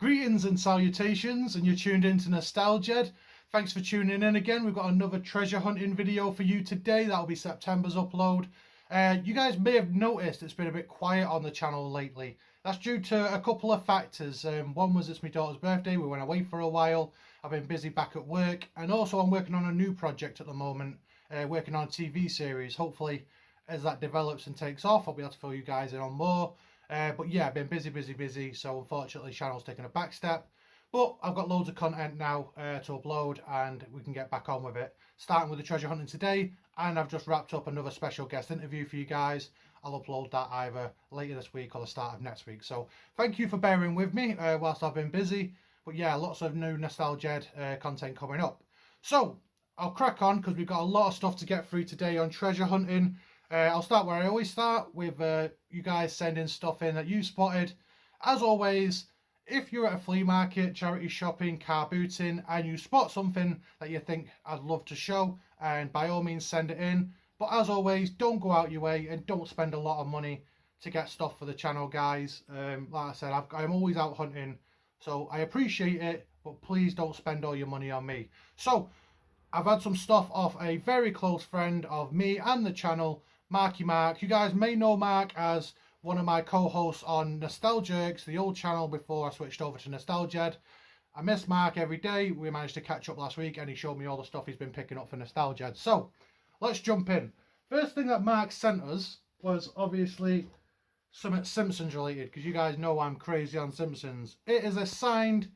Greetings and salutations, and you're tuned into Nostal-Ged. Thanks for tuning in again. We've got another treasure hunting video for you today. That'll be September's upload. You guys may have noticed it's been a bit quiet on the channel lately. That's due to a couple of factors. One was it's my daughter's birthday. We went away for a while. I've been busy back at work, and also I'm working on a new project at the moment, working on a TV series. Hopefully, as that develops and takes off, I'll be able to fill you guys in on more. But yeah, I've been busy, so unfortunately channel's taken a back step. But I've got loads of content now to upload, and we can get back on with it. Starting with the treasure hunting today, and I've just wrapped up another special guest interview for you guys. I'll upload that either later this week or the start of next week. So thank you for bearing with me whilst I've been busy. But yeah, lots of new Nostal-Ged content coming up. So I'll crack on because we've got a lot of stuff to get through today on treasure hunting. I'll start where I always start, with you guys sending stuff in that you spotted. As always, if you're at a flea market, charity shopping, car booting, and you spot something that you think I'd love to show, and by all means send it in. But as always, don't go out your way and don't spend a lot of money to get stuff for the channel, guys. Like I said, I'm always out hunting, so I appreciate it, but please don't spend all your money on me. So I've had some stuff off a very close friend of me and the channel, Marky Mark. You guys may know Mark as one of my co-hosts on Nostal-Jerks, the old channel before I switched over to Nostal-Ged. I miss Mark every day. We managed to catch up last week and he showed me all the stuff he's been picking up for Nostal-Ged. So let's jump in. First thing that Mark sent us was obviously something Simpsons related, because you guys know I'm crazy on Simpsons. It is a signed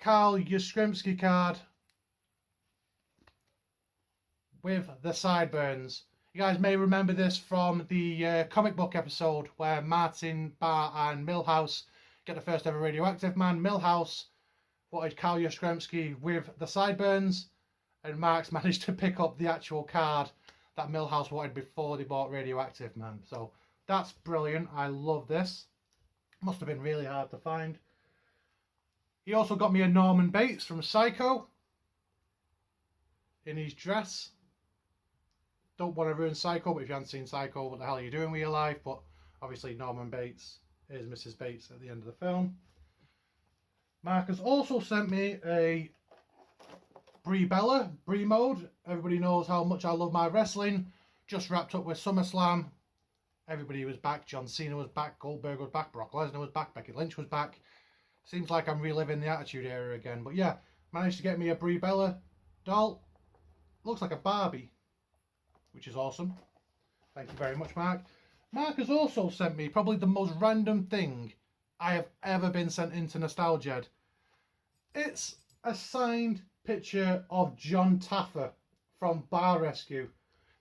Carl Yastrzemski card with the sideburns. You guys may remember this from the comic book episode where Martin, Bart and Milhouse get the first ever radioactive man. Milhouse wanted Carl Yastrzemski with the sideburns, and Mark's managed to pick up the actual card that Milhouse wanted before they bought radioactive man. So that's brilliant. I love this. Must have been really hard to find. He also got me a Norman Bates from Psycho in his dress. Don't want to ruin Psycho, but if you haven't seen Psycho, what the hell are you doing with your life? But obviously Norman Bates is Mrs. Bates at the end of the film. Mark has also sent me a Brie Bella, Brie mode. Everybody knows how much I love my wrestling. Just wrapped up with SummerSlam. Everybody was back. John Cena was back. Goldberg was back. Brock Lesnar was back. Becky Lynch was back. Seems like I'm reliving the Attitude Era again. But yeah, managed to get me a Brie Bella doll. Looks like a Barbie, which is awesome. Thank you very much, Mark. Mark has also sent me probably the most random thing I have ever been sent into Nostal-Ged. It's a signed picture of John Taffer from Bar Rescue.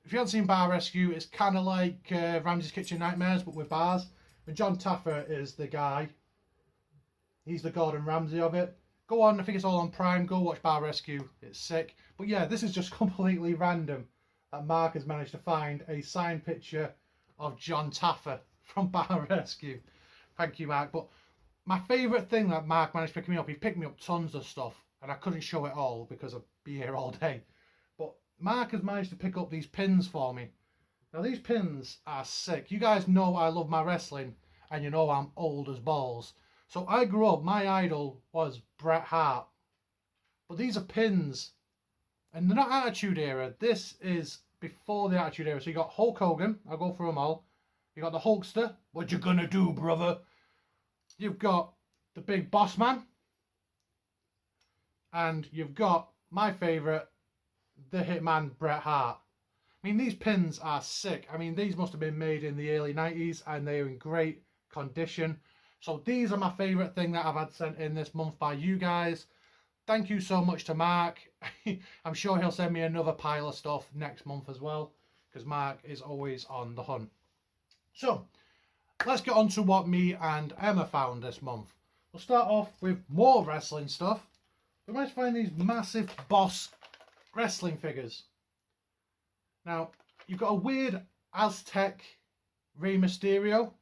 If you haven't seen Bar Rescue, it's kind of like Ramsay's Kitchen Nightmares, but with bars. And John Taffer is the guy. He's the Gordon Ramsay of it. Go on, I think it's all on Prime. Go watch Bar Rescue. It's sick. But yeah, this is just completely random that Mark has managed to find a signed picture of John Taffer from Bar Rescue. Thank you, Mark. But my favourite thing that Mark managed to pick me up, he picked me up tons of stuff, and I couldn't show it all because I'd be here all day. But Mark has managed to pick up these pins for me. Now, these pins are sick. You guys know I love my wrestling, and you know I'm old as balls. So I grew up, my idol was Bret Hart. But these are pins. And they're not Attitude Era. This is before the Attitude Era. So you got Hulk Hogan. I'll go through them all. You got the Hulkster. What you gonna do, brother? You've got the Big Boss Man. And you've got my favourite, the Hitman Bret Hart. I mean, these pins are sick. I mean, these must have been made in the early 90s and they're in great condition. So these are my favourite thing that I've had sent in this month by you guys. Thank you so much to Mark. I'm sure he'll send me another pile of stuff next month as well, because Mark is always on the hunt. So let's get on to what me and Emma found this month. We'll start off with more wrestling stuff. We managed to find these massive Boss wrestling figures. Now, you've got a weird Aztec Rey Mysterio.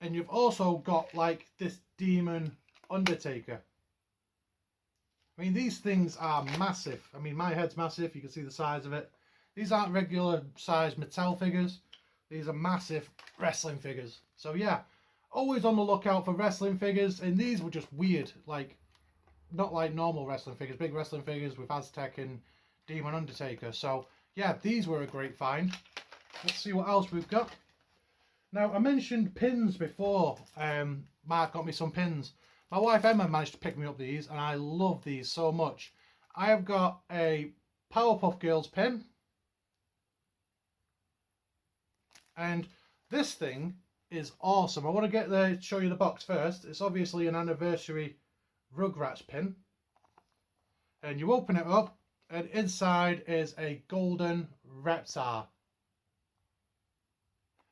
And you've also got like this demon Undertaker. I mean, these things are massive. I mean, my head's massive. You can see the size of it. These aren't regular size Mattel figures. These are massive wrestling figures. So yeah, always on the lookout for wrestling figures. And these were just weird. Like, not like normal wrestling figures. Big wrestling figures with Aztec and Demon Undertaker. So yeah, these were a great find. Let's see what else we've got. Now, I mentioned pins before. Mark got me some pins. My wife Emma managed to pick me up these, and I love these so much. I have got a Powerpuff Girls pin. And this thing is awesome. I want to get there, show you the box first. It's obviously an anniversary Rugrats pin. And you open it up, and inside is a golden Reptar.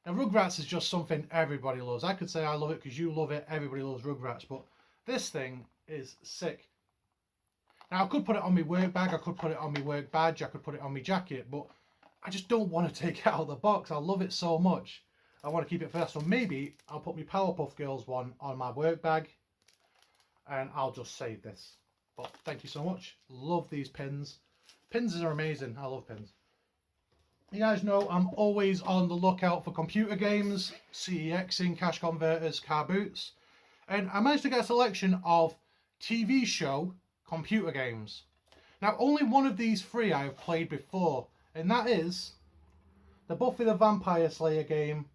Now, Rugrats is just something everybody loves. I could say I love it because you love it. Everybody loves Rugrats. But this thing is sick. Now, I could put it on my work bag. I could put it on my work badge. I could put it on my jacket. But I just don't want to take it out of the box. I love it so much. I want to keep it first. So maybe I'll put my Powerpuff Girls one on my work bag. And I'll just save this. But thank you so much. Love these pins. Pins are amazing. I love pins. You guys know I'm always on the lookout for computer games, CEXing, cash converters, car boots. And I managed to get a selection of TV show computer games. Now, only one of these three I have played before, and that is the Buffy the Vampire Slayer game,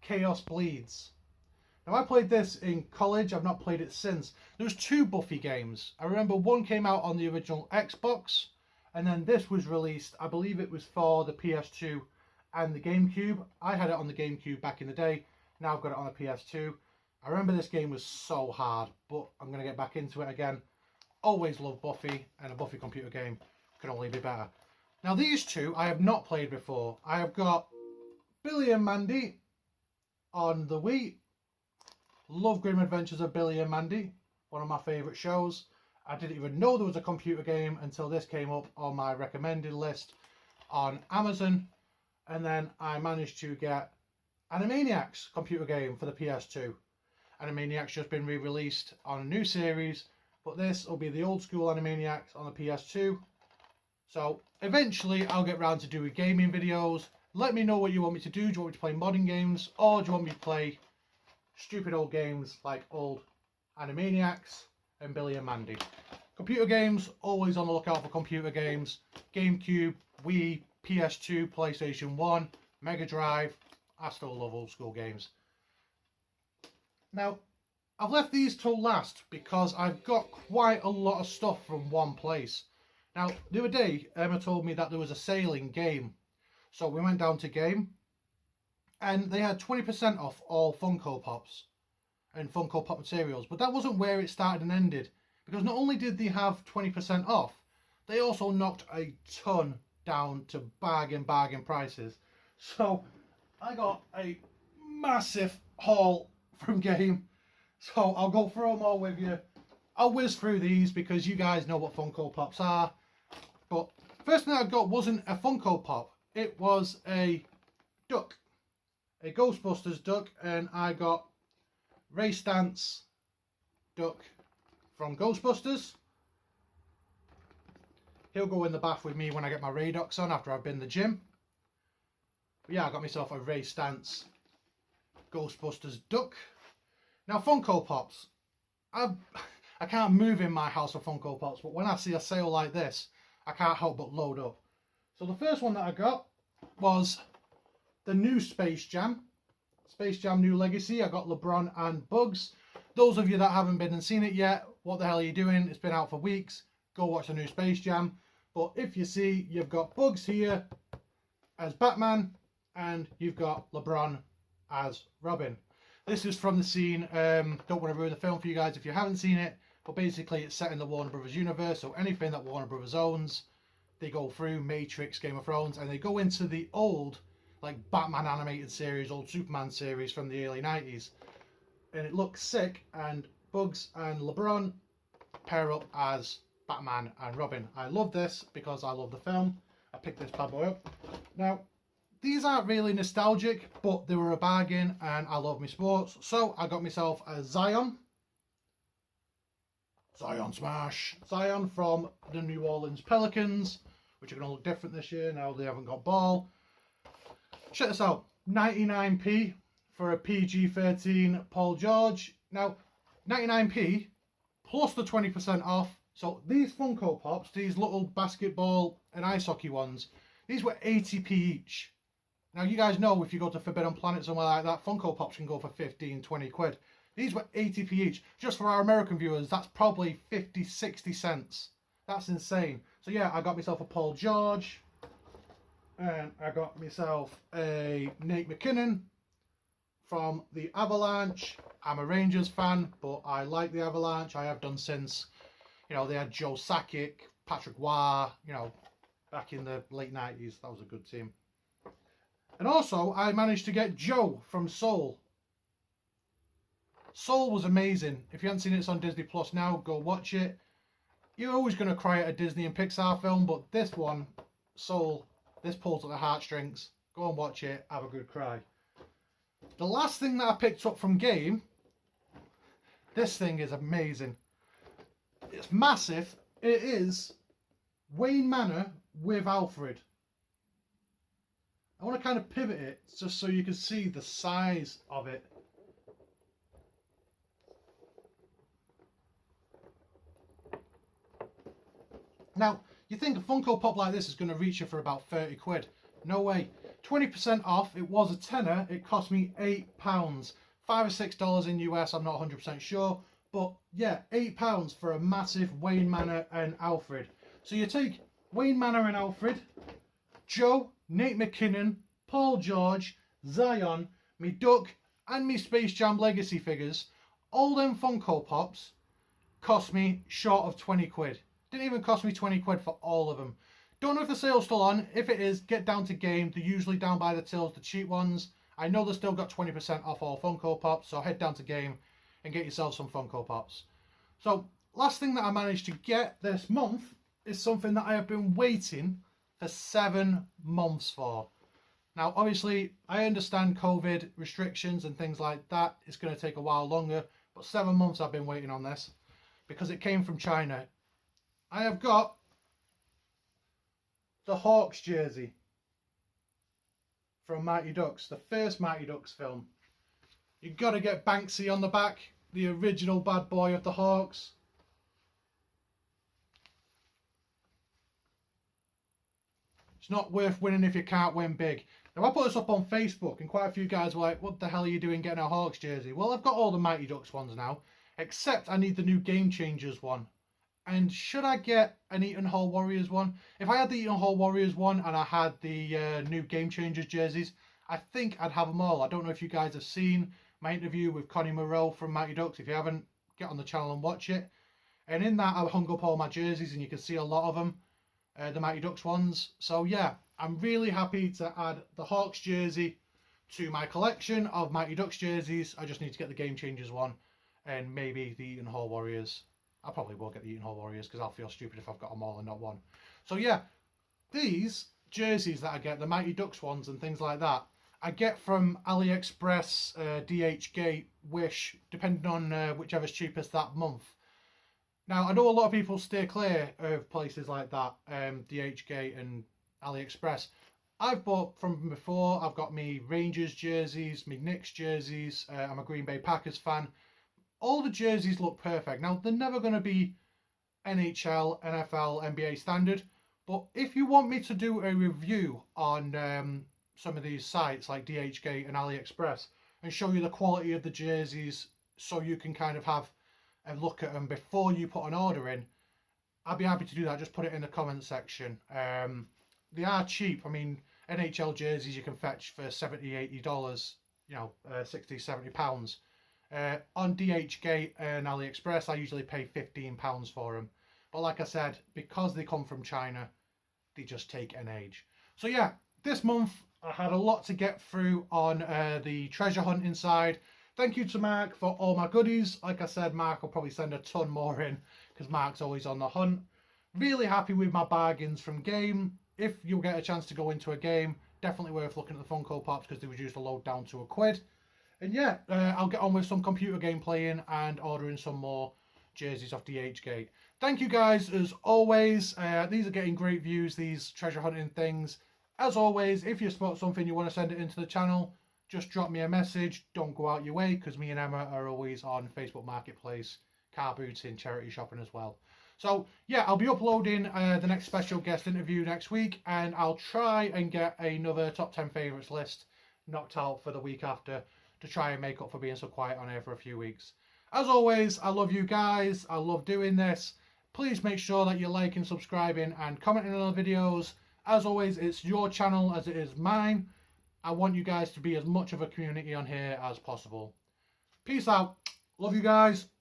Chaos Bleeds. Now, I played this in college. I've not played it since. There was two Buffy games. I remember one came out on the original Xbox, and then this was released, I believe it was for the PS2 and the GameCube. I had it on the GameCube back in the day. Now I've got it on the PS2. I remember this game was so hard, but I'm going to get back into it again. Always loved Buffy, and a Buffy computer game can only be better. Now these two I have not played before. I have got Billy and Mandy on the Wii. Love Grim Adventures of Billy and Mandy. One of my favourite shows. I didn't even know there was a computer game until this came up on my recommended list on Amazon. And then I managed to get Animaniacs computer game for the PS2. Animaniacs just been re-released on a new series, but this will be the old school Animaniacs on the PS2. So eventually I'll get round to doing gaming videos. Let me know what you want me to do. Do you want me to play modern games, or do you want me to play stupid old games like old Animaniacs and Billy and Mandy? Computer games, always on the lookout for computer games. GameCube, Wii, PS2, PlayStation 1, Mega Drive. I still love old school games. Now, I've left these till last because I've got quite a lot of stuff from one place. Now, the other day, Emma told me that there was a sale in Game. So we went down to Game, and they had 20% off all Funko Pops and Funko Pop materials. But that wasn't where it started and ended, because not only did they have 20% off, they also knocked a ton down to bargain prices. So I got a massive haul from Game. So I'll go through them all with you. I'll whiz through these because you guys know what Funko Pops are. But first thing I got wasn't a Funko Pop. It was a duck. A Ghostbusters duck. And I got Ray Stantz duck from Ghostbusters. He'll go in the bath with me when I get my Ray ducks on after I've been to the gym. But yeah, I got myself a Ray Stantz Ghostbusters duck. Now Funko Pops. I can't move in my house for Funko Pops, but when I see a sale like this, I can't help but load up. So the first one that I got was the new Space Jam. Space Jam New Legacy. I got LeBron and Bugs. Those of you that haven't been and seen it yet, what the hell are you doing? It's been out for weeks. Go watch the new Space Jam. But if you see, you've got Bugs here as Batman, and you've got LeBron as Robin. This is from the scene, don't want to ruin the film for you guys if you haven't seen it, but basically it's set in the Warner Brothers universe, so anything that Warner Brothers owns, they go through Matrix, Game of Thrones, and they go into the old, like, Batman animated series, old Superman series from the early 90s. And it looks sick, and Bugs and LeBron pair up as Batman and Robin. I love this because I love the film. I picked this bad boy up. Now, these aren't really nostalgic, but they were a bargain and I love my sports. So I got myself a Zion. Zion Smash. Zion from the New Orleans Pelicans, which are going to look different this year now they haven't got ball. Check this out. 99p for a PG-13 Paul George. Now, 99p plus the 20% off. So these Funko Pops, these little basketball and ice hockey ones, these were 80p each. Now, you guys know if you go to Forbidden Planet, somewhere like that, Funko Pops can go for 15, 20 quid. These were 80p each. Just for our American viewers, that's probably 50, 60 cents. That's insane. So yeah, I got myself a Paul George. And I got myself a Nate McKinnon from the Avalanche. I'm a Rangers fan, but I like the Avalanche. I have done since, you know, they had Joe Sakic, Patrick Waugh, you know, back in the late 90s. That was a good team. And also, I managed to get Joe from Soul. Soul was amazing. If you haven't seen it, it's on Disney Plus now. Go watch it. You're always going to cry at a Disney and Pixar film, but this one, Soul, this pulls at the heartstrings. Go and watch it. Have a good cry. The last thing that I picked up from Game, this thing is amazing. It's massive. It is Wayne Manor with Alfred. I want to kind of pivot it just so you can see the size of it. Now, you think a Funko Pop like this is going to reach you for about 30 quid. No way. 20% off, it was a tenner, it cost me £8. $5 or $6 in US, I'm not 100% sure. But yeah, £8 for a massive Wayne Manor and Alfred. So you take Wayne Manor and Alfred, Joe, Nate McKinnon, Paul George, Zion, me Duck, and me Space Jam Legacy figures. All them Funko Pops cost me short of 20 quid. Didn't even cost me 20 quid for all of them. Don't know if the sale's still on. If it is, get down to Game. They're usually down by the tills, the cheap ones. I know they've still got 20% off all Funko Pops, so head down to Game and get yourself some Funko Pops. So, last thing that I managed to get this month is something that I have been waiting for 7 months for. Now, obviously, I understand COVID restrictions and things like that. It's going to take a while longer, but 7 months I've been waiting on this because it came from China. I have got the Hawks jersey from Mighty Ducks, the first Mighty Ducks film. You've got to get Banksy on the back, the original bad boy of the Hawks. It's not worth winning if you can't win big. Now, I put this up on Facebook and quite a few guys were like, what the hell are you doing getting a Hawks jersey? Well, I've got all the Mighty Ducks ones now, except I need the new Game Changers one. And should I get an Eaton Hall Warriors one? If I had the Eaton Hall Warriors one and I had the new Game Changers jerseys, I think I'd have them all. I don't know if you guys have seen my interview with Connie Moreau from Mighty Ducks. If you haven't, get on the channel and watch it. And in that, I hung up all my jerseys and you can see a lot of them, the Mighty Ducks ones. So yeah, I'm really happy to add the Hawks jersey to my collection of Mighty Ducks jerseys. I just need to get the Game Changers one and maybe the Eaton Hall Warriors. I probably will get the Eaton Hall Warriors because I'll feel stupid if I've got them all and not one. So yeah, these jerseys that I get, the Mighty Ducks ones and things like that, I get from AliExpress, DHgate, Wish, depending on whichever's cheapest that month. Now, I know a lot of people stay clear of places like that, DHgate and AliExpress. I've bought from them before. I've got me Rangers jerseys, me Knicks jerseys. I'm a Green Bay Packers fan. All the jerseys look perfect. Now, they're never going to be NHL, NFL, NBA standard. But if you want me to do a review on some of these sites like DHgate and AliExpress and show you the quality of the jerseys so you can kind of have a look at them before you put an order in, I'd be happy to do that. Just put it in the comment section. They are cheap. I mean, NHL jerseys you can fetch for $70, $80, you know, 60, £70. On DHgate and AliExpress, I usually pay £15 for them. But like I said, because they come from China, they just take an age. So yeah, this month I had a lot to get through on the treasure hunting side. Thank you to Mark for all my goodies. Like I said, Mark will probably send a ton more in because Mark's always on the hunt. Really happy with my bargains from game. If you get a chance to go into a game, definitely worth looking at the Funko Pops because they reduce the load down to £1. And yeah, I'll get on with some computer game playing and ordering some more jerseys off DHgate. Thank you guys as always. These are getting great views, these treasure hunting things. As always, if you spot something you want to send it into the channel, just drop me a message. Don't go out your way because me and Emma are always on Facebook Marketplace, car booting, charity shopping as well. So yeah, I'll be uploading the next special guest interview next week, and I'll try and get another top 10 favourites list knocked out for the week after to try and make up for being so quiet on here for a few weeks. As always, I love you guys. I love doing this. Please make sure that you're liking, subscribing and commenting on the videos. As always, it's your channel as it is mine. I want you guys to be as much of a community on here as possible. Peace out. Love you guys.